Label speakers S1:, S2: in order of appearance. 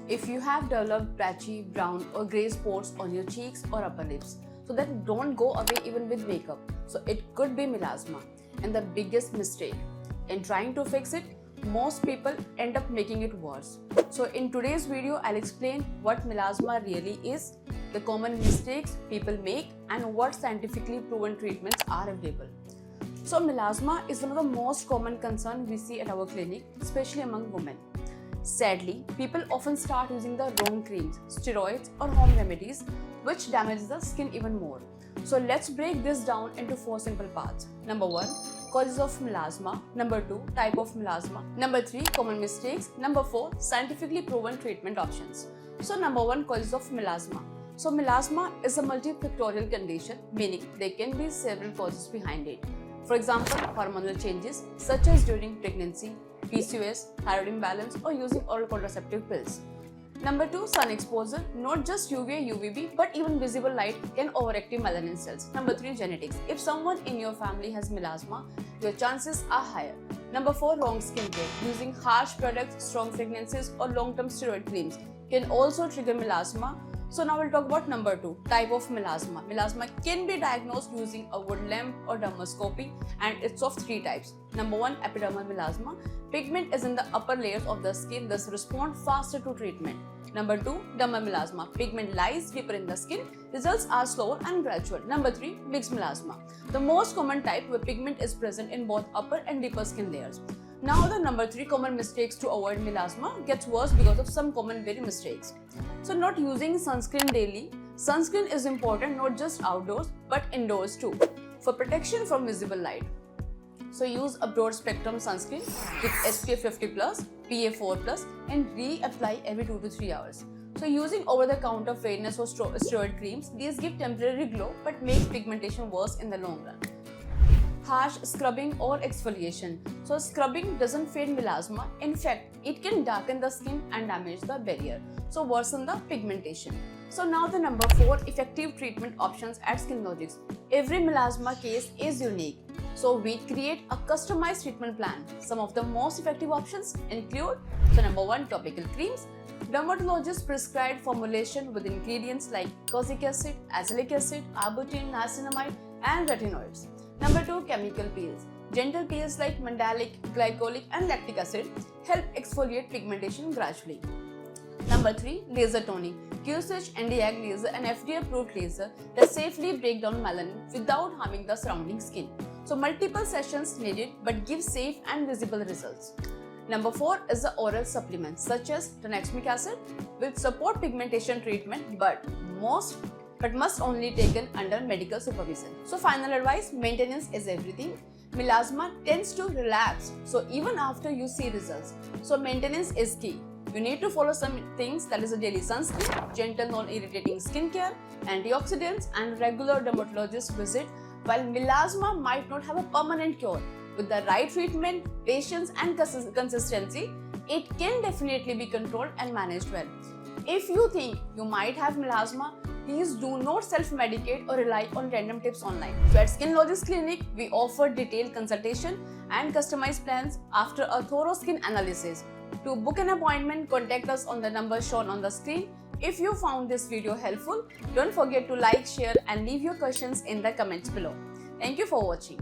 S1: If you have developed patchy, brown or grey spots on your cheeks or upper lips, so that don't go away even with makeup, so it could be melasma. And the biggest mistake in trying to fix it, most people end up making it worse. So in today's video, I'll explain what melasma really is, the common mistakes people make, and what scientifically proven treatments are available. So melasma is one of the most common concerns we see at our clinic, especially among women. Sadly, people often start using the wrong creams, steroids or home remedies, which damages the skin even more. So let's break this down into 4 simple parts. Number 1, causes of melasma. Number 2, type of melasma. Number 3, common mistakes. Number 4, scientifically proven treatment options. So number 1, causes of melasma. So melasma is a multifactorial condition, meaning there can be several causes behind it. For example, hormonal changes such as during pregnancy, PCOS, thyroid imbalance, or using oral contraceptive pills. Number 2, sun exposure. Not just UVA, UVB, but even visible light can overactive melanin cells. Number 3, genetics. If someone in your family has melasma, your chances are higher. Number 4, wrong skincare. Using harsh products, strong fragrances, or long-term steroid creams can also trigger melasma. So now we'll talk about number 2, type of melasma. Melasma can be diagnosed using a wood lamp or dermoscopy, and it's of 3 types. Number 1, epidermal melasma. Pigment is in the upper layers of the skin, thus respond faster to treatment. Number 2, dermal melasma. Pigment lies deeper in the skin. Results are slower and gradual. Number 3, mixed melasma. The most common type where pigment is present in both upper and deeper skin layers. Now the number 3 common mistakes to avoid melasma gets worse because of some common very mistakes. So not using sunscreen daily. Sunscreen is important not just outdoors but indoors too, for protection from visible light. So use a broad spectrum sunscreen with SPF 50+, PA4+, and reapply every 2 to 3 hours. So using over-the-counter fairness or steroid creams, these give temporary glow but make pigmentation worse in the long run. Harsh scrubbing or exfoliation. So scrubbing doesn't fade melasma. In fact, it can darken the skin and damage the barrier, so worsen the pigmentation. So now the number 4, effective treatment options at SkinLogix. Every melasma case is unique, so we create a customized treatment plan. Some of the most effective options include, so number 1, topical creams. Dermatologist prescribed formulation with ingredients like kojic acid, azelaic acid, arbutin, niacinamide, and retinoids. Number 2, chemical peels. Gentle peels like mandelic, glycolic, and lactic acid help exfoliate pigmentation gradually. Number 3, laser toning. QSH Nd:YAG laser, an FDA-approved laser that safely breaks down melanin without harming the surrounding skin. So multiple sessions needed but give safe and visible results. Number 4 is the oral supplements such as tranexamic acid, which support pigmentation treatment but must only taken under medical supervision. So final advice, maintenance is everything. Melasma tends to relapse, so even after you see results. So maintenance is key. You need to follow some things, that is a daily sunscreen, gentle non-irritating skincare, antioxidants, and regular dermatologist visit. While melasma might not have a permanent cure, with the right treatment, patience, and consistency, it can definitely be controlled and managed well. If you think you might have melasma, please do not self-medicate or rely on random tips online. So at SkinLogix Clinic, we offer detailed consultation and customized plans after a thorough skin analysis. To book an appointment, contact us on the number shown on the screen. If you found this video helpful, don't forget to like, share, and leave your questions in the comments below. Thank you for watching.